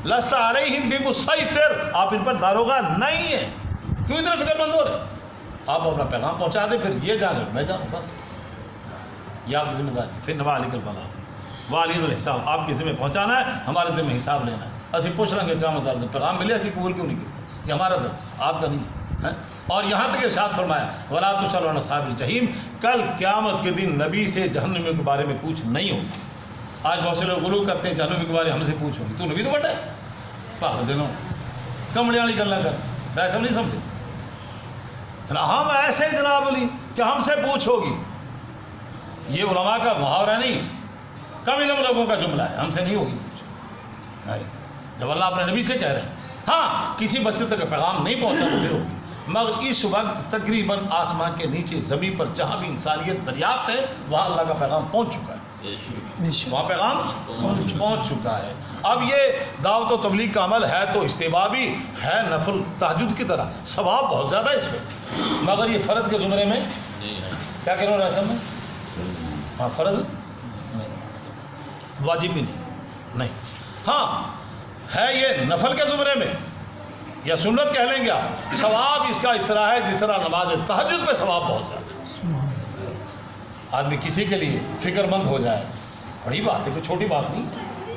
لست علیہم بمسیطر، آپ ان پر داروغہ نہیں ہیں، کیوں اتنا فکر مند ہو رہے؟ آپ اپنا پیغام پہنچا دیں، پھر یہ جانے میں جاؤں، بس یہ آپ کی ذمہ داری۔ پھر نوالیک البلاغ والی الحساب، آپ کی ذمہ پہنچانا ہے، ہمارے ذمہ حساب لینا ہے۔ اسی پوچھ رہے ہیں کہ قیامت والے دن پیغام ملے، اسی قبول کیوں نہیں کرتے؟ یہ ہمارا درد، آپ کا نہیں ہے۔ اور یہاں تک ارشاد فرمایا ولا تسألوا عن اصحاب الجحیم، کل قیامت کے دن نبی سے جہنمیوں کے بارے میں پوچھ نہیں ہوگی۔ آج بہت سے لوگ غلو کرتے ہیں جہنمی کے بارے ہم سے پوچھ ہوگی، تو نبی تو بڑا ہے، پاگل دینوں کمڑے والی گلا کر ایسا نہیں سمجھے۔ ہم ایسے جناب علی کہ ہم سے پوچھ ہوگی، یہ علماء کا محاورہ نہیں، کم علم لوگوں کا جملہ ہے، ہم سے نہیں ہوگی پوچھ۔ جب اللہ اپنے نبی سے کہہ رہے ہیں ہاں کسی بستی تک پیغام نہیں پہنچا تو پھر ہوگی، مگر اس وقت تقریباً آسمان کے نیچے زمین پر جہاں بھی انسانیت دریافت ہے وہاں اللہ کا پیغام پہنچ چکا ہے، وہاں پیغام پہنچ چکا ہے۔ اب یہ دعوت و تبلیغ کا عمل ہے تو استحبابی ہے، نفل تہجد کی طرح، ثواب بہت زیادہ ہے اس میں، مگر یہ فرض کے زمرے میں کیا کہہ رہا ہوں ایسا میں، ہاں فرض نہیں، واجب بھی نہیں، ہاں ہے یہ نفل کے زمرے میں یا سنت کہہ لیں گے آپ، ثواب اس کا اس طرح ہے جس طرح نماز تہجد پہ ثواب بہت زیادہ ہے۔ آدمی کسی کے لیے فکر مند ہو جائے بڑی بات ہے، کوئی چھوٹی بات نہیں،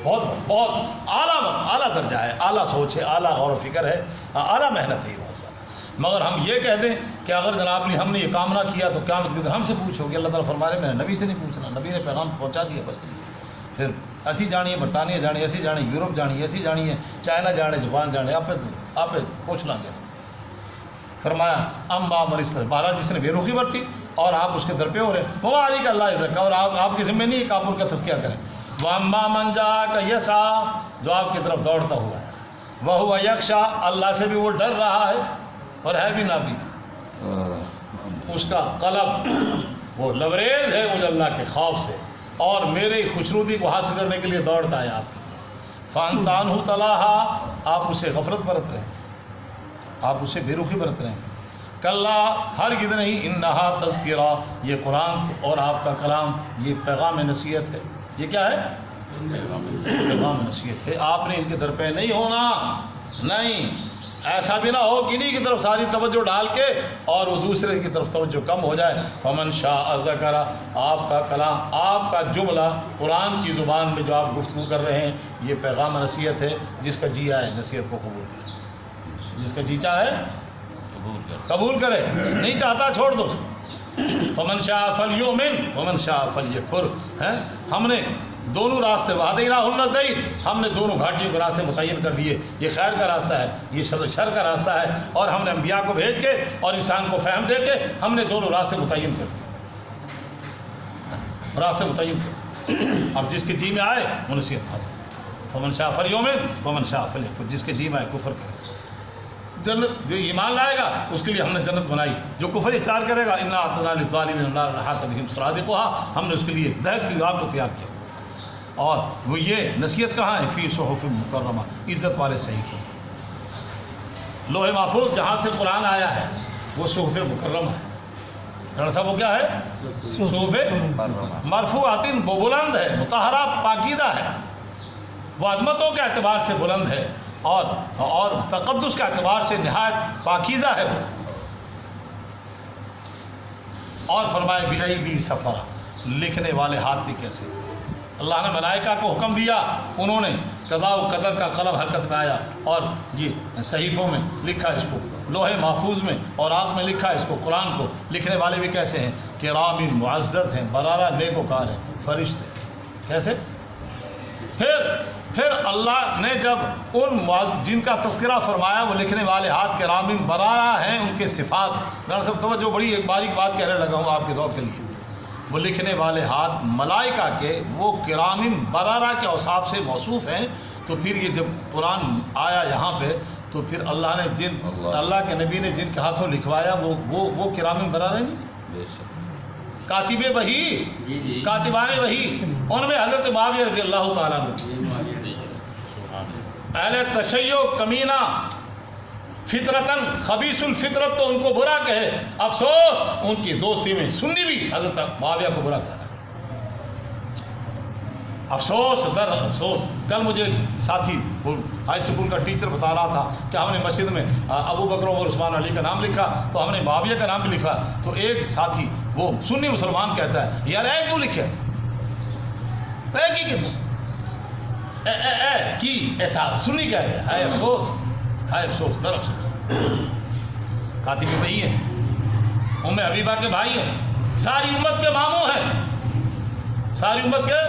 بہت بہت اعلیٰ درجہ ہے، اعلیٰ سوچ ہے، اعلیٰ غور و فکر ہے، اعلیٰ محنت ہے یہ بہت زیادہ۔ مگر ہم یہ کہہ دیں کہ اگر جناب نے ہم نے یہ کام نہ کیا تو قیامت کے دن ہم سے پوچھو گے، اللہ تعالیٰ فرما رہے میں نے نبی سے نہیں پوچھنا، نبی نے پیغام پہنچا دیا بس ٹھیک ہے۔ پھر اسی جانیے برطانیہ جانیے، ایسی جانیے یورپ جانیے، ایسی جانیے چائنا جانے، جاپان جانے، آپ پوچھ لیں گے۔ فرمایا اما من استطاع، بہرحال جس نے بے رخی برتی اور آپ اس کے در پہ ہو رہے ہیں وہ علی کا اللہ عزت کا، اور آپ کی ذمہ نہیں ہے کہ آپ ان کا تذکیہ کریں۔ واما من جاءک یسعی، جو آپ کی طرف دوڑتا ہوا ہے، وہو یخشی، اللہ سے بھی وہ ڈر رہا ہے اور ہے بھی نابید، اس کا قلب وہ لبریز ہے مجھے اللہ کے خوف سے اور میرے خوشنودی کو حاصل کرنے کے لیے دوڑتا ہے آپ کی طرف، فانت عنہ تلاہا، آپ اسے غفلت برت رہے ہیں، آپ اسے بے رخی برت رہے ہیں۔ کلا، ہرگز نہیں، انہا تذکرہ، یہ قرآن اور آپ کا کلام یہ پیغام نصیحت ہے۔ یہ کیا ہے؟ پیغام نصیحت ہے، آپ نے ان کے در پہ نہیں ہونا، نہیں ایسا بھی نہ ہو کہ انہی کی طرف ساری توجہ ڈال کے اور وہ دوسرے کی طرف توجہ کم ہو جائے۔ فمن شاء ذکر، آپ کا کلام، آپ کا جملہ قرآن کی زبان میں جو آپ گفتگو کر رہے ہیں یہ پیغام نصیحت ہے، جس کا جی آئے نصیحت کو قبول کرے، جس کا جی چاہے قبول کرے، نہیں چاہتا چھوڑ دو۔ فمن شاء فلیؤمن ومن شاء فلیکفر، ہم نے دونوں راستے وہدیناہ النجدین، ہم نے دونوں گھاٹیوں کے راستے متعین کر دیے، یہ خیر کا راستہ ہے، یہ شر کا راستہ ہے، اور ہم نے انبیاء کو بھیج کے اور انسان کو فہم دے کے ہم نے دونوں راستے متعین کر دیے، راستے متعین کر۔ اب جس کے جی میں آئے وہ نصیحت حاصل، فمن شاء فلیؤمن ومن شاء فلیکفر، جس کے جی میں آئے کفر کرے، جنت جو ایمان لائے گا اس کے لیے ہم نے جنت بنائی، جو کفر اختیار کرے گا انا اعطینا للظالمین نارا احاط بہم سرادقها، ہم نے اس کے لیے دہتی ہوئی آگ کو تیار کیا۔ اور وہ یہ نصیحت کہاں ہے؟ فی صحف مکرمہ، عزت والے صحیفے، لوح محفوظ جہاں سے قرآن آیا ہے وہ صحف مکرمہ ہے۔ ڈاکٹر صاحب وہ کیا ہے؟ صحف مرفوعۃ، وہ بلند ہے، مطہرہ پاکیزہ ہے، وہ عظمتوں کے اعتبار سے بلند ہے اور تقدس کے اعتبار سے نہایت پاکیزہ ہے وہ۔ اور فرمائے بِأَيْدِی سَفَرَہ، لکھنے والے ہاتھ بھی کیسے؟ اللہ نے ملائکہ کو حکم دیا، انہوں نے قضاء و قدر کا قلم حرکت میں آیا اور یہ صحیفوں میں لکھا اس کو، لوح محفوظ میں اور آگ میں لکھا اس کو، قرآن کو۔ لکھنے والے بھی کیسے ہیں؟ کرام معزز ہیں، برارہ نیکوکار ہیں، فرشتے۔ کیسے؟ پھر اللہ نے جب ان جن کا تذکرہ فرمایا وہ لکھنے والے ہاتھ کرام برارہ ہیں، ان کے صفات، ڈاکٹر صاحب توجہ، بڑی ایک باریک بات کہنے لگا ہوں آپ کے ذوق کے لیے، وہ لکھنے والے ہاتھ ملائکہ کے وہ کرام برارہ کے اوصاف سے موصوف ہیں، تو پھر یہ جب قرآن آیا یہاں پہ تو پھر اللہ نے جن اللہ کے نبی نے جن کے ہاتھوں لکھوایا وہ کرام برارہ نہیں، کاتب وحی، کاتبان وحی، ان میں حضرت معاویہ رضی اللہ تعالیٰ عنہ، اہل تشیع کمینہ فطرتاً خبیث الفطرت تو ان کو برا کہے، افسوس ان کی دوستی میں سنی بھی حضرت معاویہ کو برا کہہ رہا ہے۔ افسوس در افسوس. کل مجھے ساتھی ہائی اسکول کا ٹیچر بتا رہا تھا کہ ہم نے مسجد میں ابو بکر عمر عثمان علی کا نام لکھا تو ہم نے معاویہ کا نام بھی لکھا. تو ایک ساتھی وہ سنی مسلمان کہتا ہے یار اے کیوں لکھے, اے کی ایسا سنی کہہ رہے, ہائے افسوس, ہائے افسوس در افسوس. کاتب وہی ہے, ام حبیبہ کے بھائی ہیں, ساری امت کے ماموں ہیں, ساری امت کے.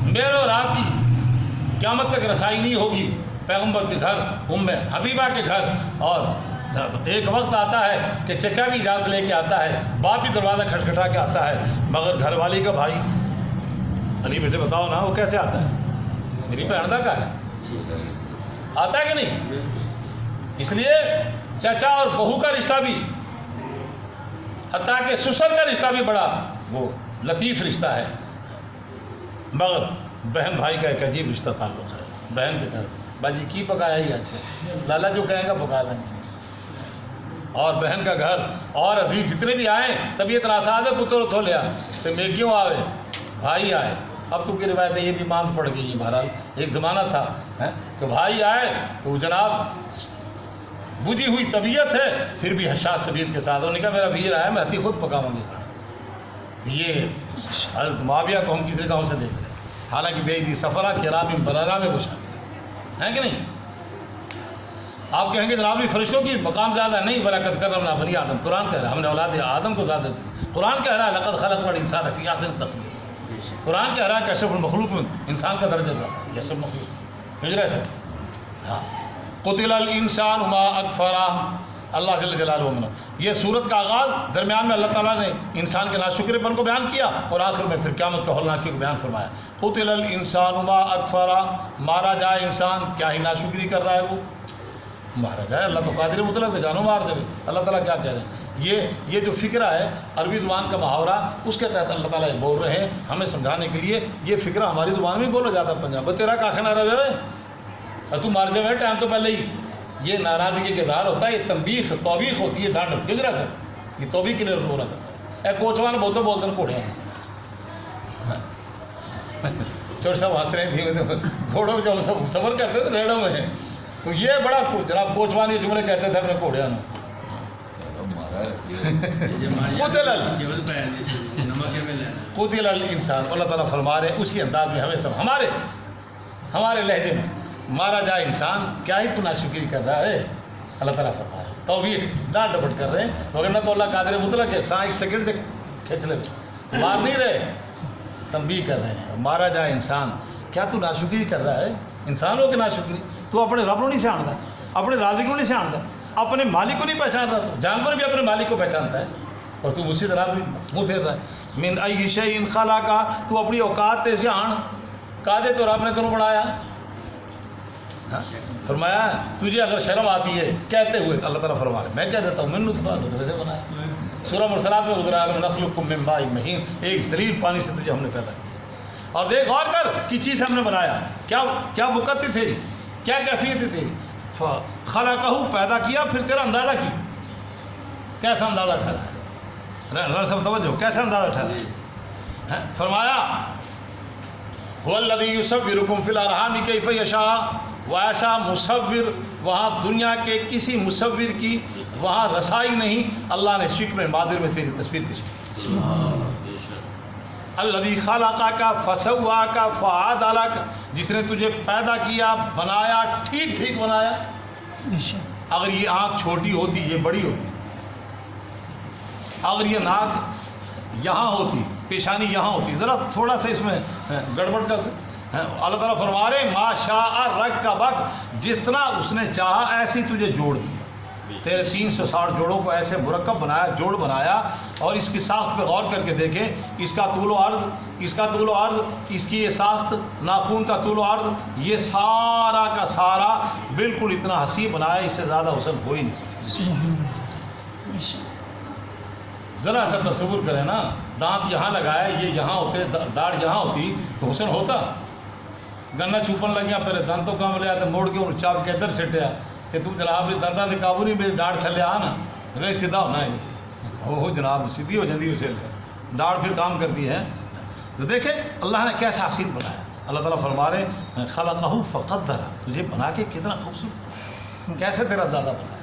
میرے اور آپ کی قیامت تک رسائی نہیں ہوگی پیغمبر کے گھر, ام حبیبہ کے گھر. اور ایک وقت آتا ہے کہ چچا بھی اجازت لے کے آتا ہے, باپ بھی دروازہ کھٹکھٹا کے آتا ہے, مگر گھر والی کا بھائی علی بیٹے بتاؤ نا وہ کیسے آتا ہے, میری پہندا کا ہے, آتا ہے کہ نہیں. اس لیے چچا اور بہو کا رشتہ بھی, حتیٰ کہ سسر کا رشتہ بھی بڑا وہ لطیف رشتہ ہے, مگر بہن بھائی کا ایک عجیب رشتہ تعلق ہے. بہن کے گھر باجی کی پکایا ہی اچھا, لالا جو کہیں گا پکا دیں گے. اور بہن کا گھر اور عزیز جتنے بھی آئیں طبیعت ناساز ہے پتر اتھو لیا تو میں کیوں آوے بھائی آئے. اب تو کی روایت یہ بھی مان پڑ گئی. بہرحال ایک زمانہ تھا کہ بھائی آئے تو جناب بجھی ہوئی طبیعت ہے پھر بھی حساس طبیعت کے ساتھ انہوں نے کہا میرا ویر آیا میں ہتھی خود پکاؤں گی. یہ حضرت معاویہ کو ہم کسی گاؤں سے دیکھ رہے ہیں, حالانکہ بے عیدی سفرہ کرام برارہ میں کچھ ہے کہ نہیں. آپ کہیں گے جناب بھی فرشتوں کی مقام زیادہ نہیں, برکت کرنا بنی آدم. قرآن کہہ رہا ہے ہم نے اولاد آدم کو زیادہ سے. قرآن کہہ رہا ہے لقد خلقنا الانسان فی احسن تقویم. قرآن کہہ رہا ہے کہ اشرف المخلوق میں انسان کا درجہ رہا ہے, یہ اشرف مخلوق ہجرہ سے. ہاں قتل الانسان ما اکفرہ, اللہ جل جلالہ نے یہ صورت کا آغاز درمیان میں اللہ تعالیٰ نے انسان کے ناشکرے پن کو بیان کیا اور آخر میں پھر قیامت کا ہولناکی کو بیان فرمایا. قتل الانسان ما اکفرہ, مارا جائے انسان, کیا ہی ناشکری کر رہا ہے وہ, مارا جائے. اللہ تو قادر مطلق ہے جانو مار دے. اللہ تعالیٰ کیا کہہ رہے ہیں, یہ جو فکرہ ہے عربی زبان کا محاورہ اس کے تحت اللہ تعالیٰ بول رہے ہیں ہمیں سمجھانے کے لیے. یہ فکرہ ہماری زبان میں بولا جاتا ہے پنجاب میں, تیرا کاکھا نہ رہے اور تو مار دے ہوئے ٹائم تو پہلے ہی. یہ ناراضگی کے اظہار ہوتا ہے, یہ تنبیخ توبیخ ہوتی ہے, ڈانٹ گزرا سر یہ توبیخ کے لیے ہو رہا تھا. اے کوچوان بولتے گھوڑے ہیں چھوٹے صاحب ہنس رہے ہیں گھوڑوں میں جب سب سفر کرتے تھے ریڑوں میں ہیں تو یہ بڑا جناب کوچوان یہ جملے کہتے تھے اپنے گھوڑیاں میں. قتل الانسان, اللہ تعالیٰ فرما رہے اسی انداز میں ہمیں سب ہمارے لہجے میں, مارا جائے انسان, کیا ہی تو ناشکری کر رہا ہے. اللہ تعالیٰ فرما رہے توبیخ ڈانٹ ڈپٹ کر رہے ہیں, مگر نہ تو اللہ قادر مطلق ہے سا ایک سیکنڈ سے کھینچ لے, مار نہیں رہے تنبیہ کر رہے ہیں. مارا جائے انسان, کیا تو ناشکری کر رہا ہے. انسان ہو کے ناشکری, تو اپنے رب کو نہیں جانتا, اپنے رازق کو نہیں جانتا, اپنے مالک کو نہیں پہچان رہا. جانور بھی اپنے مالک کو پہچانتا ہے اور تو اسی طرح بھی منہ پھیر رہا ہے. من ای شیء خلقہ, تو اپنی اوقات سے جان کادے تو رب نے تمہیں بڑھایا. فرمایا تجھے اگر شرم آتی ہے کہتے ہوئے اللہ تعالیٰ فرما رہے میں کہہ دیتا ہوں من نطفہ, نطفے سے بنایا. سورہ مرسلات میں گزرا ہے نخلقکم من ماء مہین, ایک ذلیل پانی سے تجھے ہم نے پیدا کیا. اور دیکھ غور کر کس چیز سے ہم نے بنایا, کیا وقت تھی, کیا کیفیت تھی. خلقہ پیدا کیا, پھر تیرا اندازہ کیا, کیسا اندازہ ٹھہرا, سب توجہ کیسا اندازہ ٹھہرا. فرمایا هو الذی یصورکم فی الارحام کیف یشاء, وہ ایسا مصور وہاں دنیا کے کسی مصور کی وہاں رسائی نہیں. اللہ نے شکم مادر میں تیری تصویر کشی. الذی خلقک فسواک فعدلک, جس نے تجھے پیدا کیا بنایا ٹھیک ٹھیک بنایا. اگر یہ آنکھ چھوٹی ہوتی یہ بڑی ہوتی, اگر یہ ناک یہاں ہوتی پیشانی یہاں ہوتی, ذرا تھوڑا سا اس میں گڑبڑ کر دیں. اللہ تعالیٰ فرما رہے ما شاء رکبک, جس طرح اس نے چاہا ایسی تجھے جوڑ دیا. تیرے 360 جوڑوں کو ایسے مرکب بنایا, جوڑ بنایا. اور اس کی ساخت پہ غور کر کے دیکھیں, اس کا طول و عرض, اس کا طول و عرض, اس کی یہ ساخت, ناخون کا طول و عرض, یہ سارا کا سارا بالکل اتنا حسین بنایا, اس سے زیادہ حسن ہو ہی نہیں سکتا. ذرا سا تصور کریں نا, دانت یہاں لگایا, یہ یہاں ہوتے, داڑھ یہاں ہوتی تو حسن ہوتا. گنا چھوپن لگیا پھر دانتوں کام لیا تو موڑ کے انہوں چاپ کے ادھر سٹیا کہ تم جناب نے دانتوں سے قابو نہیں, میری ڈاڑھ تھلے آ نا رے سیدھا ہونا ہے. وہ جناب سیدھی ہو جاتی اسے ڈاڑھ پھر کام کرتی ہے. تو دیکھیں اللہ نے کیسا حسین بنایا. اللہ تعالیٰ فرما رہے ہیں خلقہ فقدر، تجھے بنا کے کتنا خوبصورت بنایا، کیسے تیرا دادا بنایا،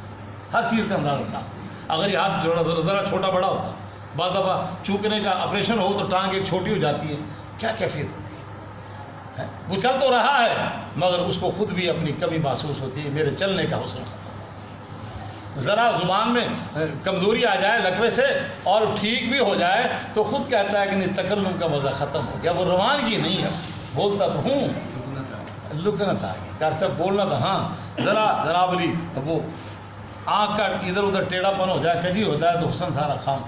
ہر چیز کا اندازہ صاف. اگر یہ ہاتھ ذرا چھوٹا بڑا ہوتا، بعض دفعہ چوکنے کا آپریشن ہو تو ٹانگ ایک چھوٹی ہو جاتی ہے، کیا کیفیت ہوتی ہے. وہ چل تو رہا ہے مگر اس کو خود بھی اپنی کمی محسوس ہوتی ہے، میرے چلنے کا حوصلہ ختم. ذرا زبان میں کمزوری آ جائے لقوے سے اور ٹھیک بھی ہو جائے تو خود کہتا ہے کہ نہیں تکلم کا مزہ ختم ہو گیا. وہ روانگی نہیں ہے، بولتا تو ہوں لکنا تھا کار صاحب بولنا تھا. ہاں ذرا جنابلی وہ آنکھ کا ادھر ادھر ٹیڑھا پن ہو جائے، کجی ہو جائے تو حسن سارا خام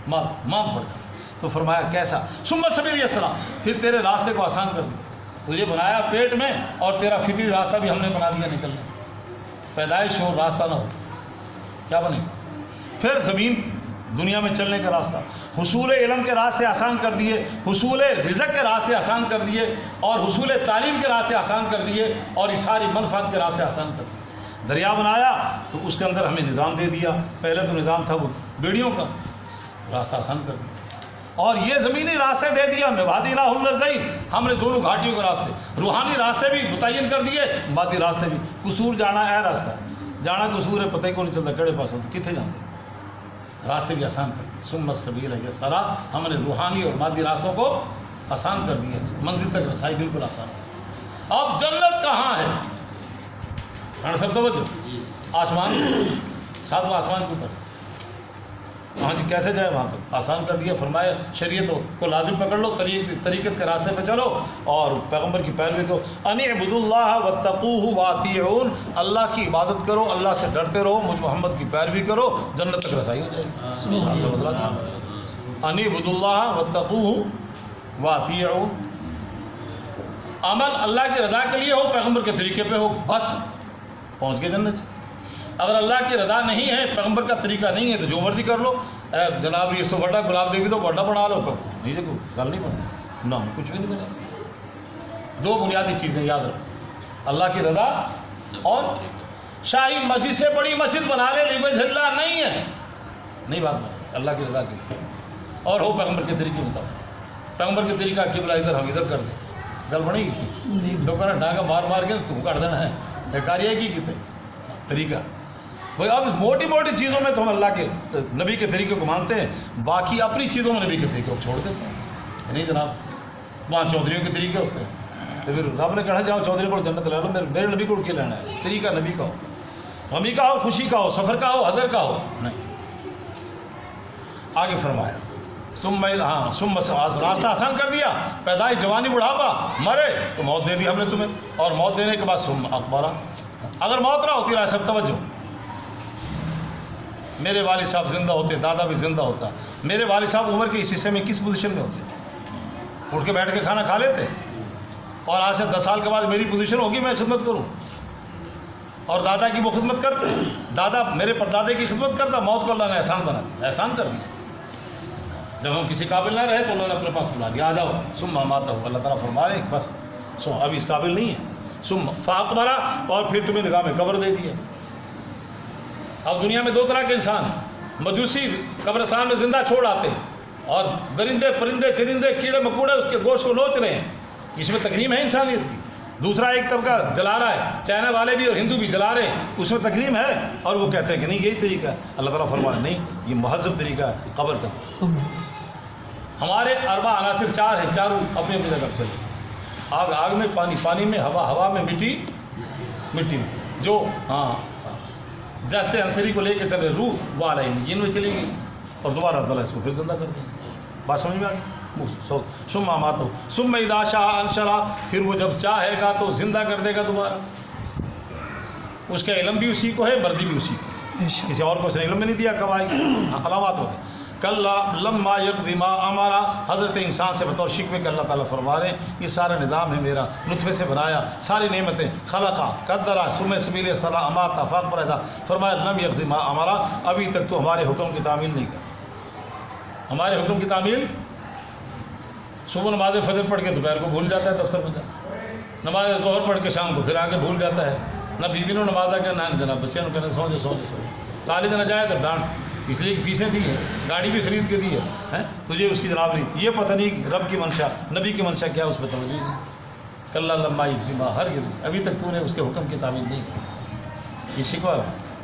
مام پڑ جائے. تو فرمایا کیسا ثم السبیل یسرا، پھر تیرے راستے کو آسان کر دیا. تجھے بنایا پیٹ میں اور تیرا فطری راستہ بھی ہم نے بنا دیا نکلنے. پیدائش ہو راستہ نہ ہو کیا بنے. پھر زمین دنیا میں چلنے کا راستہ، حصول علم کے راستے آسان کر دیے، حصول رزق کے راستے آسان کر دیے، اور حصول تعلیم کے راستے آسان کر دیے، اور یہ ساری منفعت کے راستے آسان کر دیے. دریا بنایا تو اس کے اندر ہمیں نظام دے دیا. پہلے تو نظام تھا وہ بیڑیوں کا، راستہ آسان کر دیا. اور یہ زمینی راستے دے دیا وادی الہ النجدین، ہم نے دونوں گھاٹیوں کے راستے، روحانی راستے بھی متعین کر دیے، مادی راستے بھی. قصور جانا ہے راستہ، جانا قصور ہے پتہ ہی کو نہیں چلتا کہڑے پاس ہوتا کتنے جانے، راستے بھی آسان کر دیے. ثم السبیل یسرا، ہم نے روحانی اور مادی راستوں کو آسان کر دیا، منزل تک رسائی بالکل آسان. اب جنت کہاں ہے؟ سب توجہ، آسمان ساتواں آسمان کے اوپر. ہاں جی کیسے جائے وہاں تک؟ آسان کر دیا. فرمایا شریعت کو لازم پکڑ لو، طریقت کے راستے پہ چلو اور پیغمبر کی پیروی کرو. ان اعبدوا اللہ واتقوہ واطیعون، اللہ کی عبادت کرو، اللہ سے ڈرتے رہو، مجھ محمد کی پیروی کرو، جنت تک رسائی ہو جائے گی. ان اعبدوا اللہ واتقوہ واطیعون، عمل اللہ کی رضا کے لیے ہو، پیغمبر کے طریقے پہ ہو، بس پہنچ گئے جنت. اگر اللہ کی رضا نہیں ہے، پیغمبر کا طریقہ نہیں ہے تو جو مرضی کر لو. اے جناب اس تو بڑا گلاب دیوی تو بڑا بنا لو، نہیں دیکھو گل نہیں بنے نہ کچھ بھی نہیں بنے. دو بنیادی چیزیں یاد رکھو، اللہ کی رضا اور شاہی مسجد سے بڑی مسجد بنا لے لیکن اللہ نہیں ہے، نہیں بات بنے اللہ کی رضا کے لیے اور ہو پیغمبر کے طریقے بتاؤ. پیغمبر کے طریقہ قبلہ ادھر ہم ادھر کر دیں، گل بنے گی. لوگوں نے ڈانگا مار مار کے تم کر دینا ہے کاریہ کی کتنے طریقہ. بھائی اب موٹی موٹی چیزوں میں تو ہم اللہ کے نبی کے طریقے کو مانتے ہیں، باقی اپنی چیزوں میں نبی کے طریقے کو چھوڑ دیتے ہیں. نہیں جناب وہاں چودھریوں کے طریقے ہوتے ہیں، تو پھر رب نے کہا جاؤ چودھری کو جنت لے لو، میرے نبی کو کیا لینا ہے؟ طریقہ نبی کا ہو، غمی کا ہو، خوشی کا ہو، سفر کا ہو، حضر کا ہو. نہیں آگے فرمایا ثم راستہ آسان کر دیا. پیدائش جوانی بڑھاپا مرے تو موت دے دی ہم نے تمہیں، اور موت دینے کے بعد ثم اقبرہ. اگر موت نہ ہوتی رہا سب توجہ، میرے والد صاحب زندہ ہوتے، دادا بھی زندہ ہوتا، میرے والد صاحب عمر کے اس حصے میں کس پوزیشن میں ہوتے؟ اٹھ کے بیٹھ کے کھانا کھا لیتے. اور آج سے 10 سال کے بعد میری پوزیشن ہوگی میں خدمت کروں، اور دادا کی وہ خدمت کرتے، دادا میرے پردادے کی خدمت کرتا. موت کو اللہ نے احسان بنا دیا، احسان کر دیا. جب ہم کسی قابل نہ رہے تو انہوں نے اپنے پاس بلا دیا، آ جاؤ ثم اماتہ. اللہ تعالیٰ فرما رہے ہیں بس ابھی اس قابل نہیں ہے. ثم فاقبرہ، اور پھر تمہیں نگاہ میں قبر دے دیا. اب دنیا میں 2 طرح کے انسان ہیں، مجوسی قبرستان میں زندہ چھوڑ آتے ہیں، اور درندے پرندے چرندے کیڑے مکوڑے اس کے گوشت کو نوچ رہے ہیں. اس میں تکریم ہے انسانیت کی. دوسرا ایک طبقہ جلا رہا ہے، چائنا والے بھی اور ہندو بھی جلا رہے ہیں، اس میں تکریم ہے، اور وہ کہتے ہیں کہ نہیں یہی طریقہ ہے. اللہ تعالیٰ فرمایا نہیں، یہ مہذب طریقہ ہے قبر کا. ہمارے 4 عناصر ہیں، چاروں اپنی اپنی جگہ چلے. آگ آگ میں، پانی پانی میں، ہوا ہوا میں، مٹی مٹی میں. جو جیسے انصری کو لے کے چلے روح وہ آ رہی جن میں چلے گی، اور دوبارہ تعالیٰ اس کو پھر زندہ کر دیں. بات سمجھ میں آ گئی؟ ثم اماتہ ثم اذا شاء انشرہ، پھر وہ جب چاہے گا تو زندہ کر دے گا دوبارہ. اس کا علم بھی اسی کو ہے، مردی بھی اسی کو، کسی اور کو اس نے علم میں نہیں دیا. کب آئے گی؟ علامات ہوتے ہیں. کل لما یقضی ما امرا، حضرت انسان سے بطور شکوے کہ اللہ تعالیٰ فرما رہے ہیں یہ سارا نظام ہے میرا، نطفے سے بنایا، ساری نعمتیں، خلقہ قدرہ ثم سبیل السلام اماتا فاقبرہ. فرمایا لم یقضی ما امرا، ابھی تک تو ہمارے حکم کی تعمیل نہیں کر. ہمارے حکم کی تعمیل صبح نماز فجر پڑھ کے دوپہر کو بھول جاتا ہے، دفتر میں جاتا، نماز ظہر پڑھ کے شام کو پھر آ کے بھول جاتا ہے. نہ بیوی نے نماز آ کے نہ جناب بچے نے کہنا سو جائے، کالج نہ جائے تو ڈانٹ. اس لیے کہ فیسیں دی ہیں، گاڑی بھی خرید کے دی ہے، تجھے اس کی جناب نہیں، یہ پتہ نہیں رب کی منشا، نبی کی منشا کیا اس پہ توجہ نہیں، کلّا لما یکزما ہر ابھی تک تو نے اس کے حکم کی تعمیل نہیں کی، یہ شکوہ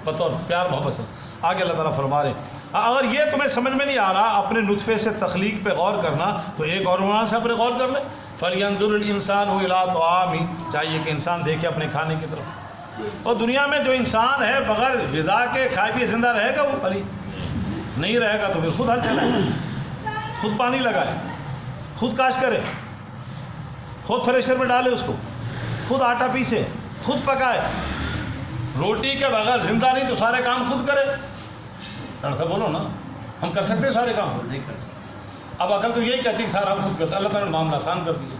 پتہ اور پیار محبت سے۔ آگے اللہ تعالیٰ فرما رہے اگر یہ تمہیں سمجھ میں نہیں آ رہا اپنے نطفے سے تخلیق پہ غور کرنا تو ایک اور عنوان سے اپنے غور کر لے، فَلْيَنظُرِ الْإِنسَانُ إِلَىٰ طَعَامِهِ، چاہیے کہ انسان دیکھے اپنے کھانے کی طرف۔ اور دنیا میں جو انسان ہے بغیر غذا کے کھائے پیے زندہ رہے گا، وہ بھلی نہیں رہے گا تو پھر خود حل چلائے، خود پانی لگائے، خود کاشت کرے، خود تھریشر میں ڈالے اس کو، خود آٹا پیسے، خود پکائے، روٹی کے بغیر زندہ نہیں تو سارے کام خود کرے۔ ایسا بولو نا، ہم کر سکتے ہیں سارے کام؟ نہیں کر سکتے۔ اب عقل تو یہی کہتی کہ سارا ہم خود کرتے، اللہ تعالیٰ نے معاملہ آسان کر دیا،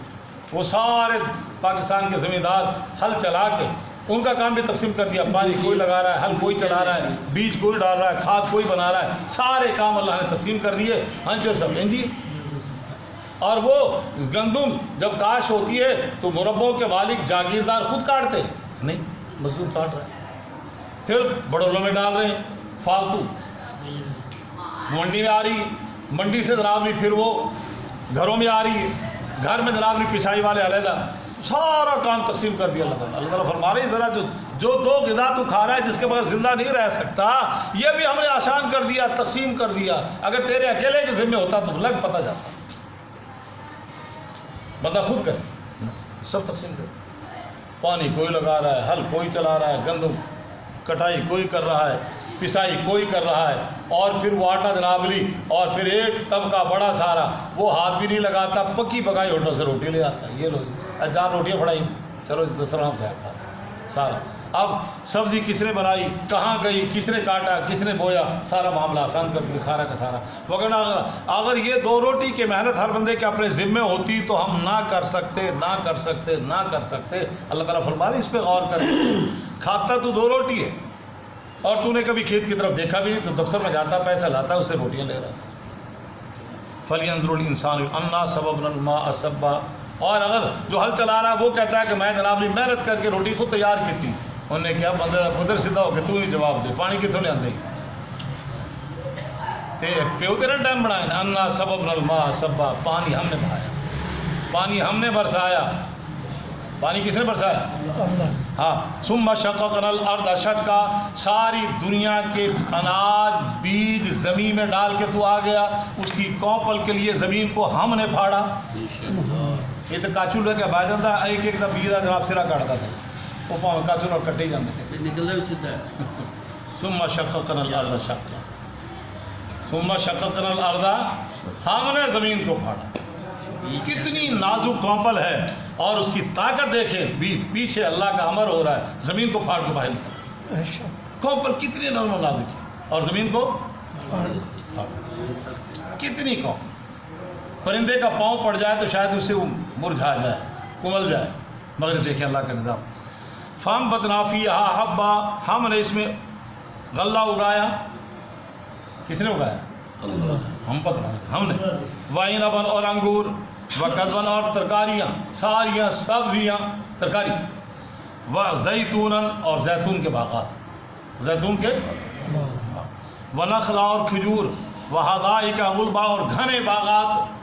وہ سارے پاکستان کے زمیندار ہل چلا کے ان کا کام بھی تقسیم کر دیا، پانی کوئی لگا رہا ہے، ہل کوئی چلا رہا ہے، بیج کوئی ڈال رہا ہے، کھاد کوئی بنا رہا ہے، سارے کام اللہ نے تقسیم کر دیے، ہنچ سب انجی۔ اور وہ گندم جب کاشت ہوتی ہے تو مربوں کے مالک جاگیردار خود کاٹتے نہیں، مزدور کاٹ رہے ہیں، پھر بڑولوں میں ڈال رہے ہیں، فالتو منڈی میں آ رہی ہے، منڈی سے جناب نہیں پھر وہ گھروں میں آ رہی ہے، گھر میں جناب نہیں پسائی والے علیحدہ، سارا کام تقسیم کر دیا اللہ تعالیٰ۔ اللہ تعالیٰ فرما رہے ہیں ذرا جو دو غذا تو کھا رہا ہے جس کے بغیر زندہ نہیں رہ سکتا، یہ بھی ہم نے آسان کر دیا، تقسیم کر دیا، اگر تیرے اکیلے کے ذمہ ہوتا تو لگ پتہ جاتا، بندہ خود کرے، سب تقسیم کرے، پانی کوئی لگا رہا ہے، ہل کوئی چلا رہا ہے، گندم کٹائی کوئی کر رہا ہے، پسائی کوئی کر رہا ہے، اور پھر وہ آٹا جناب لی، اور پھر ایک طبقہ بڑا سارا وہ ہاتھ بھی نہیں لگاتا، پکی پکائی ہوٹل سے روٹی لے آتا ہے، یہ لو جان روٹیاں پڑھائی، چلو دسترخوان سے کھا سارا۔ اب سبزی کس نے بنائی، کہاں گئی، کس نے کاٹا، کس نے بویا، سارا معاملہ آسان کر دیا سارا کا سارا۔ وگرنہ اگر یہ دو روٹی کی محنت ہر بندے کے اپنے ذمے ہوتی تو ہم نہ کر سکتے، نہ کر سکتے، نہ کر سکتے۔ اللہ تعالیٰ فرما رہے اس پہ غور کریں، کھاتا تو دو روٹی ہے اور تو نے کبھی کھیت کی طرف دیکھا بھی نہیں، تو دفتر میں جاتا پیسہ لاتا اسے روٹیاں لے رہا۔ فَلْيَنظُرِ الْإِنسَانُ أَنَّا صَبَبْنَا الْمَاءَ صَبًّا، اور اگر جو ہل چلا رہا ہے وہ کہتا ہے کہ میں جناب نے محنت کر کے روٹی خود تیار کی تھی، انہوں نے کیا بندہ ادھر سیدھا ہو کے تو ہی جواب دے، پانی کتوں لے آندے پیو تیرا ٹائم بنائے نا، انا صببنا الماء صبا، پانی ہم نے بہایا، پانی ہم نے برسایا، پانی کس نے برسایا؟ ہاں، ثم شققنا الارض شقا، ساری دنیا کے اناج بیج زمین میں ڈال کے تو آ گیا، اس کی کوپل کے لیے زمین کو ہم نے پھاڑا۔ یہ تو کاچو لے کے بھائی جاتا ہے، ایک ایک دم بیجا جناب سرا کاٹتا تھا، وہ پاؤں کاچو اور کٹے ہی جاتے تھے، نکلنا بھی سیدھا ہے۔ ثم شققنا الارض شقا، ثم شققنا الارض، ہم نے زمین کو پھاڑا۔ کتنی نازک کوپل ہے اور اس کی طاقت دیکھیں، پیچھے اللہ کا امر ہو رہا ہے، زمین کو پھاڑ کے باہر نکالا۔ کوپل کتنی نرم و نازک ہے اور زمین کو کتنی کوپل، پرندے کا پاؤں پڑ جائے تو شاید اسے مرجھا جائے، کمل جائے، مگر دیکھیں اللہ کا نظام۔ فَأَنبَتْنَا فِيهَا حَبًّا، ہم نے اس میں غلہ اگایا، کس نے اگایا؟ ہم پتہ ہم نے، وَعِنَبًا اور انگور، وَقَضْبًا اور ترکاریاں، ساریاں سبزیاں ترکاری، وَزَيْتُونًا اور زیتون کے باغات، زیتون کے، وَنَخْلًا اور کھجور، وَحَدَائِقَ غُلْبًا اور گھنے باغات۔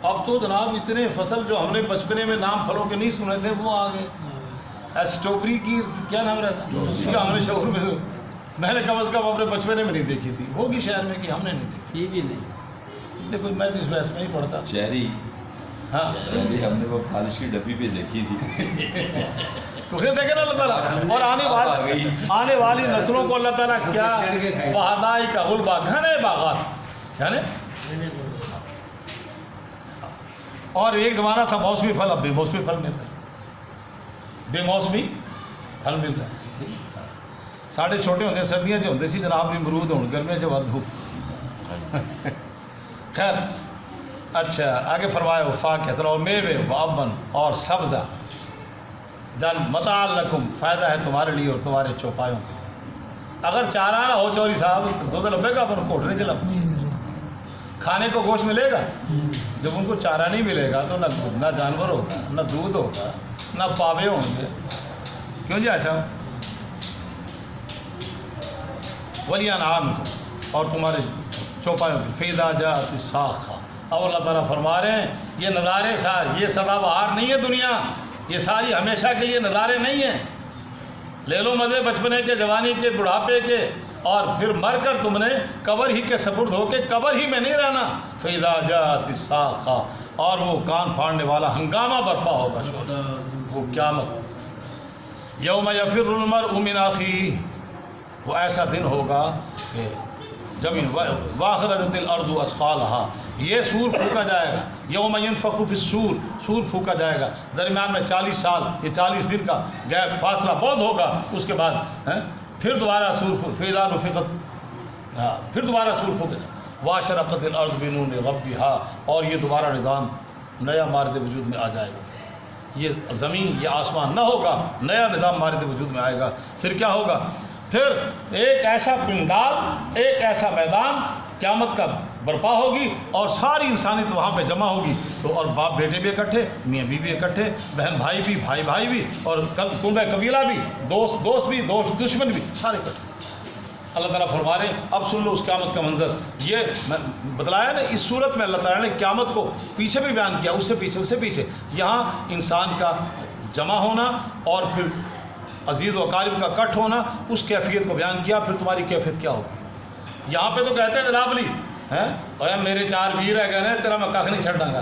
اب تو جناب اتنے فصل جو ہم نے بچپنے میں نام پھلوں کے نہیں سنے تھے وہ آ گئے۔ اسٹرابری کی کیا نام ہے اس کا، ہم نے شہر میں میں نے کم از کم اپنے بچپنے میں نہیں دیکھی تھی، ہوگی شہر میں کہ ہم نے نہیں دیکھی بھی نہیں، دیکھو میں تو اس بحث میں نہیں پڑھتا۔ شہری، ہاں ہم نے وہ خالش کی ڈبی پہ دیکھی تھی، تو پھر دیکھیں نا اللہ تعالیٰ، اور آنے والی نسلوں کو اللہ تعالیٰ کیا وحدائق غلبا، گھنے باغات، یعنی اور ایک زمانہ تھا موسمی پھل، اب بے موسمی پھل مل رہے ہیں، بے موسمی پھل مل رہے ہیں۔ ساڑھے چھوٹے ہوتے سردیاں جو ہوتے سی جناب بھی مرود ہوں، گرمیاں جو ود ہو۔ خیر اچھا آگے فرمایا فاکہۃ اور میوے، وابن اور سبزہ، جان متاع لکم، فائدہ ہے تمہارے لیے اور تمہارے چوپایوں کے لیے۔ اگر چارہ نہ ہو چوری صاحب دو تو لبے گا اپن کوٹنے چلا، کھانے کو گوشت ملے گا، جب ان کو چارہ نہیں ملے گا تو نہ جانور ہوگا، نہ دودھ ہوگا، نہ پاوے ہوں گے، کیوں جی ایسا؟ وَلِأَنْعَامِكُمْ، اور تمہارے چوپایوں کی فیدا جات الساخہ. اب اللہ تعالیٰ فرما رہے ہیں یہ نظارے یہ سدا بہار نہیں ہے دنیا، یہ ساری ہمیشہ کے لیے نظارے نہیں ہیں. لے لو مزے بچپنے کے، جوانی کے، بڑھاپے کے، اور پھر مر کر تم نے قبر ہی کے سپرد ہو کے قبر ہی میں نہیں رہنا. فیدا جات الساخہ، اور وہ کان پھاڑنے والا ہنگامہ برپا ہوگا، وہ قیامت. یوم یفر المرء من اخیہ، وہ ایسا دن ہوگا کہ جب واخرجت الارض اثقالہا، یہ سور پھونکا جائے گا. یوم ینفخ فی الصور، سور پھونکا جائے گا. درمیان میں 40 سال، یہ 40 دن کا گیپ فاصلہ بہت ہوگا. اس کے بعد پھر دوبارہ سور فیضا نفخت، پھر دوبارہ سور پھونکے گا. واشرقت الارض بنور ربہا، اور یہ دوبارہ نظام نیا مارد وجود میں آ جائے گا. یہ زمین، یہ آسمان نہ ہوگا، نیا نظام مارد وجود میں آئے گا. پھر کیا ہوگا؟ پھر ایک ایسا پنڈال، ایک ایسا میدان قیامت کا برپا ہوگی، اور ساری انسانیت وہاں پہ جمع ہوگی. تو اور باپ بیٹے بھی اکٹھے، میاں بیوی اکٹھے، بہن بھائی بھی، بھائی بھائی بھی، اور کنبہ قبیلہ بھی، دوست بھی، دشمن بھی، سارے اکٹھے. اللہ تعالیٰ فرما رہے ہیں اب سن لو اس قیامت کا منظر. یہ میں بتلایا نا، اس صورت میں اللہ تعالیٰ نے قیامت کو پیچھے بھی بیان کیا، اس سے پیچھے. یہاں انسان کا جمع ہونا اور پھر عزیز و اقارب کا کٹ ہونا، اس کیفیت کو بیان کیا. پھر تمہاری کیفیت کیا ہوگی؟ یہاں پہ تو کہتے ہیں جناب علی اور میرے 4 ویر ہے، کہنے تیرا میں کھ نہیں چھڈاں گا،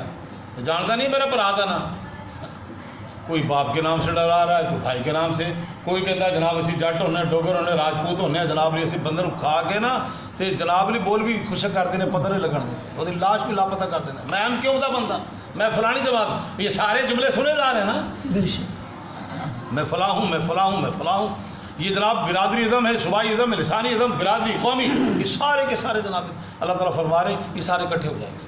تو جانتا نہیں میرا برا تھا نا. کوئی باپ کے نام سے ڈرا رہا ہے، کوئی بھائی کے نام سے، کوئی کہتا ہے جناب اسی جٹ ہونے، ڈوگر ہونے، راجپوت ہونے، جناب علی اسی بندر کھا کے نا تے جناب علی بول بھی خوشک کر دینے، پتہ نہیں لگن دے، وہ لاش بھی لاپتہ کر دینا. میں ہم کیوں تھا بندہ، میں فلانی جماعت. یہ سارے جملے سنے جا رہے ہیں نا، میں فلاں ہوں، میں فلاں ہوں، میں فلاں ہوں. یہ جناب برادری ازم ہے، صوبائی ازم ہے، لسانی ازم، برادری قومی، یہ سارے کے سارے جناب اللہ تعالیٰ فرما رہے ہیں یہ سارے اکٹھے ہو جائیں گے.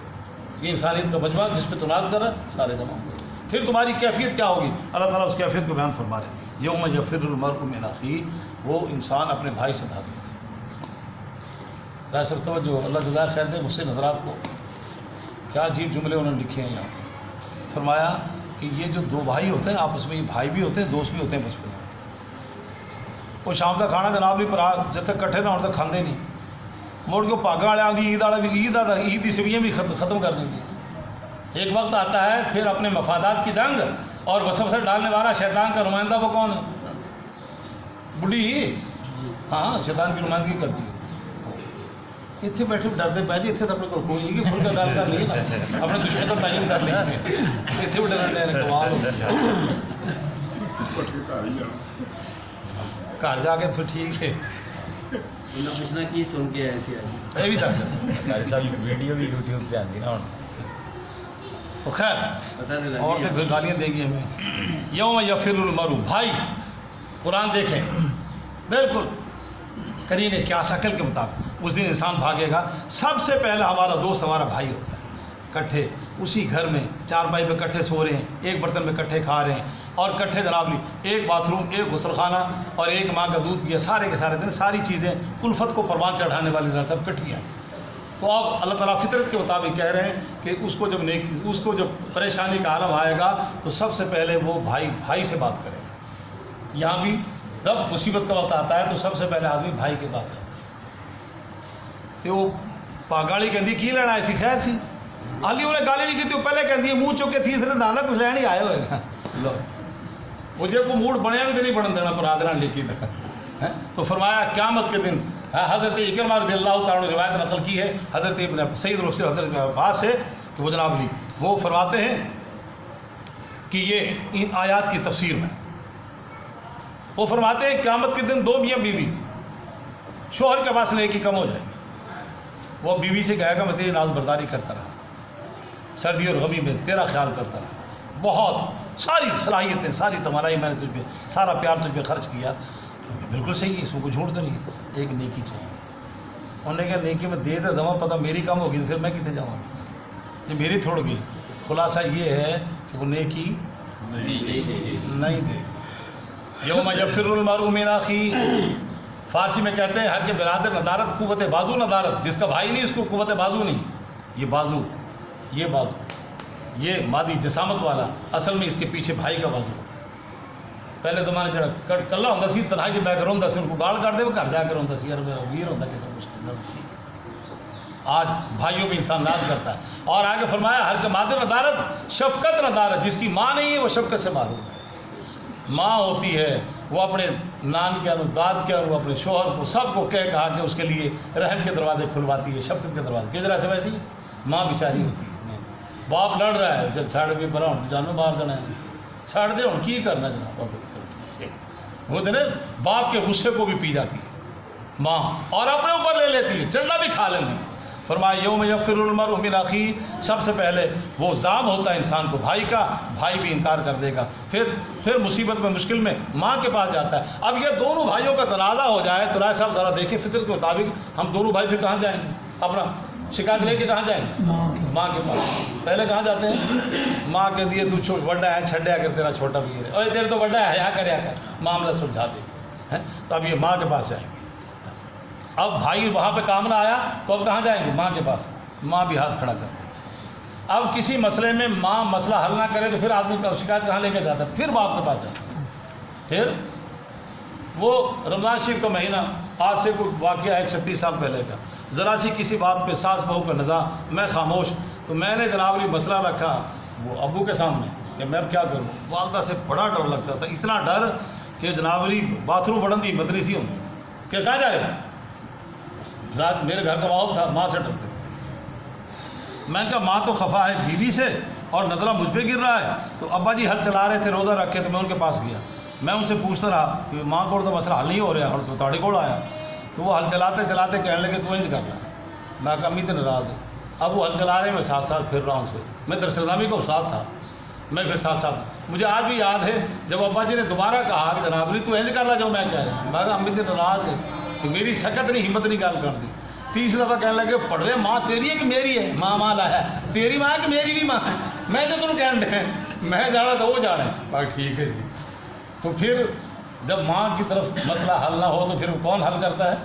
یہ انسانیت کا مجموعہ جس پہ تو ناز کر رہا ہے، سارے جمع ہوں گے. پھر تمہاری کیفیت کیا ہوگی؟ اللہ تعالیٰ اس کیفیت کو بیان فرما رہے ہیں. یوم یفر المرء من اخیہ، وہ انسان اپنے بھائی سے بھاگے. رائے سر توجہ، اللہ جزائے خیر دے. مجھ سے نظرات کو کیا عجیب جملے انہوں نے لکھے ہیں یہاں. فرمایا کہ یہ جو 2 بھائی ہوتے ہیں آپس میں، یہ بھائی بھی ہوتے ہیں، دوست بھی ہوتے ہیں بچپن میں. وہ شام کا کھانا جناب بھی پر جب تک کٹھے نہ ہونے تک کھاندے نہیں. مڑ کے پاگا والے آدھی عید والے بھی عید کی سویاں بھی ختم کر دیں گے. ایک وقت آتا ہے پھر اپنے مفادات کی جنگ، اور وسوسہ ڈالنے والا شیطان کا نمائندہ وہ کون ہے؟ بڈھی ہی، ہاں شیطان کی نمائندگی کرتی ہے. اتنے بیٹھے ڈرتے پہ جی، اتنے تو اپنے کو کوئی نہیں کہ کھل کا گل کر لیے نا، اپنے دشمن کا تعین کر لیا، اتنے بھی ڈرنے گھر جا کے پھر ٹھیک ہے. پوچھنا کی سن کے ایسی آئی یہ بھی دس ویڈیو بھی یوٹیوب پہ آتی نا. تو خیر عورتیں پھر گالیاں دے گی ہمیں. یوم یفر المرء، بھائی. قرآن دیکھیں بالکل قرینے کیا شکل کے مطابق اس دن انسان بھاگے گا. سب سے پہلا ہمارا دوست ہمارا بھائی ہوتا ہے. کٹھے اسی گھر میں 4 بھائی پہ کٹھے سو رہے ہیں، ایک برتن میں کٹھے کھا رہے ہیں، اور کٹھے جناب لی ایک باتھ روم، ایک غسل خانہ، اور ایک ماں کا دودھ پیا. سارے کے سارے دن ساری چیزیں الفت کو پروان چڑھانے والی سب کٹھی ہیں. تو اب اللہ تعالیٰ فطرت کے مطابق کہہ رہے ہیں کہ اس کو جب پریشانی کا عالم آئے گا تو سب سے پہلے وہ بھائی سے بات کرے. یہاں بھی جب مصیبت کا وقت آتا ہے تو سب سے پہلے آدمی بھائی کے پاس ہے. تو وہ پاگالی کہتی کی لینا ایسی خیر سی، حالی انہیں گالی نہیں کی، پہلے کہتی ہے منہ چک کے تیسرے دانا کچھ لین ہی آئے ہوئے گا. مجھے کو موڈ بنیا بھی تو نہیں بڑھن دینا پر آدھرا لکھی تھا. تو فرمایا قیامت کے دن حضرت اکرمہ رضی اللہ تعالیٰ نے روایت نقل کی ہے حضرت ابن سعید المفسر حضرت عباس سے کہ وہ جناب لی وہ فرماتے ہیں کہ یہ ان آیات کی تفسیر میں وہ فرماتے ہیں قیامت کے دن 2 میاں بیوی شوہر کے پاس نیکی کم ہو جائے گی. وہ بیوی سے کہے گا میں تیری ناز برداری کرتا رہا، سردی اور غمی میں تیرا خیال کرتا رہا، بہت ساری صلاحیتیں، ساری تمہارائی میں نے تجھ پہ، سارا پیار تجھ پہ خرچ کیا. بالکل صحیح ہے، اس میں کوئی جھوٹ تو نہیں ہے. ایک نیکی چاہیے. انہوں نے کہا نیکی میں دے دے دوا پتہ میری کم ہوگی تو پھر میں کتنے جاؤں گی، یہ میری تھوڑ گئی. خلاصہ یہ ہے کہ وہ نیکی نہیں دے. یوم یفر المرء من اخیہ، فارسی میں کہتے ہیں ہر کے برادر ندارت قوت بازو ندارت. جس کا بھائی نہیں اس کو قوت بازو نہیں. یہ بازو یہ مادی جسامت والا، اصل میں اس کے پیچھے بھائی کا بازو. پہلے زمانے جڑا کلا ہوتا سی تنہائی جو بیک رہا سی، ان کو گال کر دے وہ گھر جا کر ہوتا سی، یار میرا ویر ہوتا کسی مشکل آج بھائیوں بھی انسان ناز کرتا ہے. اور آگے فرمایا ہر کے مادر ندارت شفقت ندارت، جس کی ماں نہیں ہے وہ شفقت سے محروم ہے. ماں ہوتی ہے وہ اپنے نان کے انو داد کے انو اپنے شوہر کو سب کو کہہ کہا کے اس کے لیے رحم کے دروازے کھلواتی ہے، شفقت کے دروازے. کس طرح سے ویسی ماں بیچاری ہوتی ہے. باپ لڑ رہا ہے جب چھاڑ بھی بنا تو جانو مار دینا ہے، چھاڑ دے ہوں کی کرنا جناب. وہ دن باپ کے غصے کو بھی پی جاتی ہے ماں اور اپنے اوپر لے لیتی ہے، چنڈا بھی کھا لیں گی. فرمایا یوم یغفر المرء من اخیہ، سب سے پہلے وہ زام ہوتا ہے انسان کو بھائی کا، بھائی بھی انکار کر دے گا. پھر مصیبت میں مشکل میں ماں کے پاس جاتا ہے. اب یہ دونوں بھائیوں کا تنازع ہو جائے تو رائے صاحب ذرا دیکھیں فطرت کے مطابق ہم دونوں بھائی پھر کہاں جائیں گے؟ اپنا شکایت لے کے کہاں جائیں گے؟ ماں کے پاس. پہلے کہاں جاتے ہیں؟ ماں کے دیے تو بڑا ہے چھڈیا اگر تیرا چھوٹا بھی ہے، اور تیرے تو بڑا ہے حیا کریا کر، معاملہ سلجھا دے. تو اب یہ ماں کے پاس جائیں گے. اب بھائی وہاں پہ کام نہ آیا تو اب کہاں جائیں گے؟ ماں کے پاس. ماں بھی ہاتھ کھڑا کرتے ہیں. اب کسی مسئلے میں ماں مسئلہ حل نہ کرے تو پھر آدمی کا شکایت کہاں لے کے جاتا ہے؟ پھر باپ کے پاس جاتا ہے. پھر وہ رمضان شریف کا مہینہ آج سے کوئی واقعہ ہے 36 سال پہلے کا. ذرا سی کسی بات پہ ساس بہو کا نزاع، میں خاموش. تو میں نے جناب یہ مسئلہ رکھا وہ ابو کے سامنے کہ میں اب کیا کروں. والدہ سے بڑا ڈر لگتا تھا، اتنا ڈر کہ جناب باتھ روم بڑھن دی مدری سی ہوتی کہ کہاں جائے گا. ذات میرے گھر کا ماحول تھا، ماں سے ڈرتے تھے. میں نے کہا ماں تو خفا ہے بیوی سے اور نظرہ مجھ پہ گر رہا ہے. تو ابا جی حل چلا رہے تھے، روزہ رکھے تو میں ان کے پاس گیا. میں ان سے پوچھتا رہا کہ ماں کو تو مسئلہ حل نہیں ہو رہا اور تو تاڑی کوڑ آیا. تو وہ حل چلاتے چلاتے کہنے لگے تو انج کر رہا ہے. میں کہا امی تو ناراض ہے. اب وہ حل چلا رہے ہیں، میں ساتھ ساتھ پھر رہا ہوں سے. میں درس نظامی کو ساتھ تھا، میں پھر ساتھ ساتھ. مجھے آج بھی یاد ہے جب ابا جی نے دوبارہ کہا کہ جناب تو انج کر رہا جو میں کہہ رہا ہوں. میں کہا امی تو ناراض ہے کہ میری سکت نہیں ہمت نہیں گال کر دی. تیسری دفعہ کہنے لگے پڑھ رہے ماں تیری ہے کہ میری ہے؟ ماں ماں لایا تیری ماں ہے کہ میری بھی ماں ہے؟ میں تو تم کہنے دیں میں جانا تو وہ جانا ہے. بھائی ٹھیک ہے جی. تو پھر جب ماں کی طرف مسئلہ حل نہ ہو تو پھر کون حل کرتا ہے؟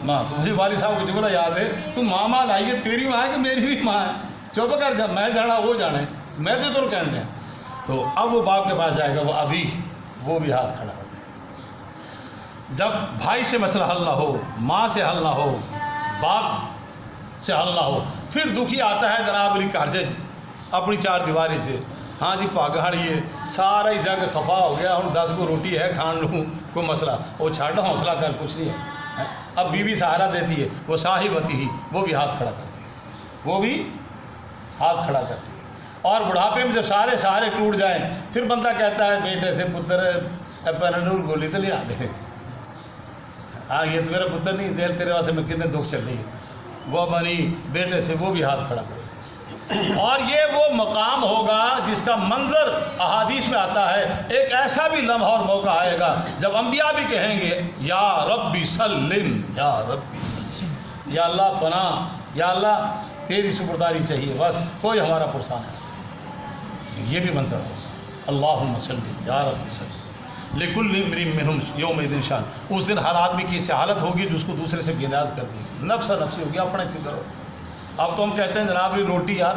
ماں. تو مجھے والد صاحب کو جملہ یاد ہے تو ماں ماں لائیے تیری ماں ہے کہ میری بھی ماں ہے؟ چپ کر جب میں جانا وہ جانا ہے، میں تو تم کہنے دیں. تو اب وہ باپ کے پاس جائے گا، وہ ابھی وہ بھی ہاتھ کھڑا ہو جائے. جب بھائی سے مسئلہ حل نہ ہو، ماں سے حل نہ ہو، باپ سے حل نہ ہو، پھر دکھی آتا ہے جناب علی کارجے اپنی چار دیواری سے. ہاں جی پاگڑیے سارا ہی جگ خفا ہو گیا، ہوں 10 کو روٹی ہے کھان لوں کوئی مسئلہ. وہ چھاڑ حوصلہ کر کچھ نہیں ہے. اب بیوی سہارا دیتی ہے، وہ صاحبتی ہی وہ بھی ہاتھ کھڑا کرتی ہے، وہ بھی ہاتھ کھڑا کرتی ہے. اور بڑھاپے میں جب سارے سہارے ٹوٹ جائیں پھر بندہ کہتا ہے بیٹے سے پتر پینڈور گولی تو لیا دے. ہاں یہ تو میرا پتر نہیں، دیر تیرے واسطے میں کتنے دکھ چل رہی ہے. وہ بنی بیٹے سے وہ بھی ہاتھ کھڑا کرے. اور یہ وہ مقام ہوگا جس کا منظر احادیث میں آتا ہے. ایک ایسا بھی لمحہ اور موقع آئے گا جب انبیاء بھی کہیں گے یا ربی سلم، یا ربی سلم، یا اللہ پناہ، یا اللہ تیری سپرداری چاہیے، بس کوئی ہمارا پرسان ہے. یہ بھی منظر ہوگا. اللہم صلی یا ربی سلم لکل امرئ منہم یومئذ شان. اس دن ہر آدمی کی ایسی حالت ہوگی جو اس کو دوسرے سے بے نیاز کر دے گی، نفس نفسی ہوگی، اپنے فکر ہو. اب تو ہم کہتے ہیں جناب یہ روٹی یار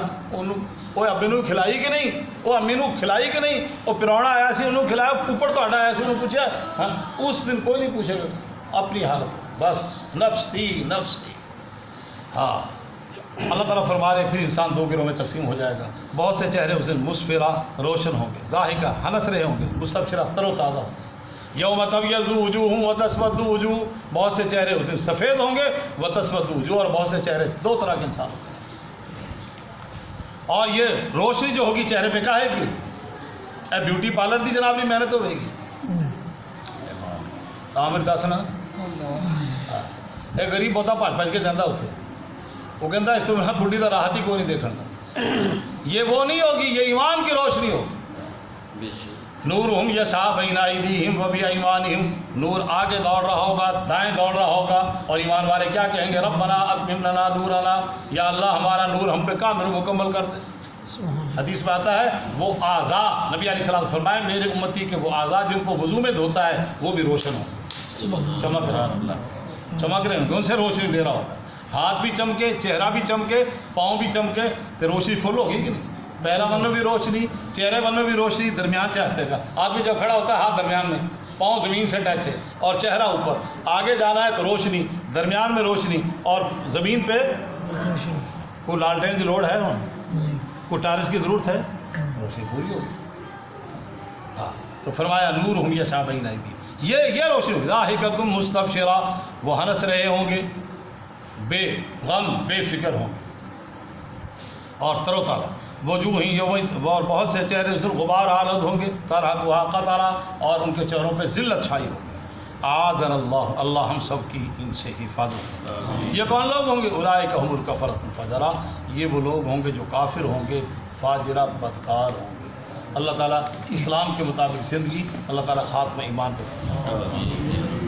وہ ابے نو کھلائی کہ نہیں، وہ امی نو کھلائی کہ نہیں، وہ پرونا آیا سی انہوں کھلایا، اوپر تو آیا سی انہوں پوچھا. ہاں اس دن کوئی نہیں پوچھے گا، اپنی حالت بس نفسی نفسی. ہاں اللہ تعالیٰ فرما رہے پھر انسان 2 گروہ میں تقسیم ہو جائے گا. بہت سے چہرے اس دن مسفرہ روشن ہوں گے، ضاحکہ ہنس رہے ہوں گے، مستبشرہ تر و تازہ. یوم تبیض وجوہ وتسود وجوہ، بہت سے چہرے اس دن سفید ہوں گے، وتسود وجوہ، اور بہت سے چہرے 2 طرح کے انسان ہوں گے. اور یہ روشنی جو ہوگی چہرے پہ کاہے کی؟ اے بیوٹی پارلر دی جناب کی محنت ہوئے گی. عامر دسنا ایک غریب ہوتا پج کے جانا اتنے، وہ کہتا اس تو بڈھی کا راحت ہی کوئی نہیں دیکھنا. یہ وہ نہیں ہوگی، یہ ایمان کی روشنی ہوگی. نورہم یسعی بین ایدیہم و بایمانہم، نور آگے دوڑ رہا ہوگا، دائیں دوڑ رہا ہوگا. اور ایمان والے کیا کہیں گے؟ ربنا اتمم لنا نورنا، یا اللہ ہمارا نور ہم پہ کامل مکمل کر دے. حدیث میں آتا ہے وہ اعضاء، نبی علیہ السلام فرمائے میرے امتی کے وہ اعضاء جن کو وضو میں دھوتا ہے وہ بھی روشن ہوں، چمک رہا چمک رہے ہیں، ان سے روشنی لے رہا ہوگا. ہاتھ بھی چمکے، چہرہ بھی چمکے، پاؤں بھی چمکے تو روشنی فل ہوگی کہ نہیں؟ پہلا ون میں بھی روشنی، چہرے ون میں بھی روشنی، درمیان چاہتے گا. آدمی جب کھڑا ہوتا ہے ہاتھ درمیان میں، پاؤں زمین سے ٹچ ہے اور چہرہ اوپر. آگے جانا ہے تو روشنی، درمیان میں روشنی اور زمین پہ کوئی لالٹین کی لوڑ ہے کوئی ٹارچ کی ضرورت ہے روشنی پوری ہوگی ہاں تو فرمایا نور ہوں یہ شاہ بین ایدی یہ روشنی ہوگی ضاحکۃ مستبشرہ وہ ہنس رہے ہوں گے بے غم بے فکر ہوں گے اور تر و تازہ وجوہ ہی اور بہت سے چہرے غبار آلود ہوں گے طرح قطرہ اور ان کے چہروں پہ ذلت چھائی ہوگی آذن اللہ ہم سب کی ان سے حفاظت یہ کون لوگ ہوں گے اولئک هم الکفرۃ الفجرہ یہ وہ لوگ ہوں گے جو کافر ہوں گے فاجرہ بدکار ہوں گے اللہ تعالیٰ اسلام کے مطابق زندگی اللہ تعالیٰ خاتمہ ایمان پہ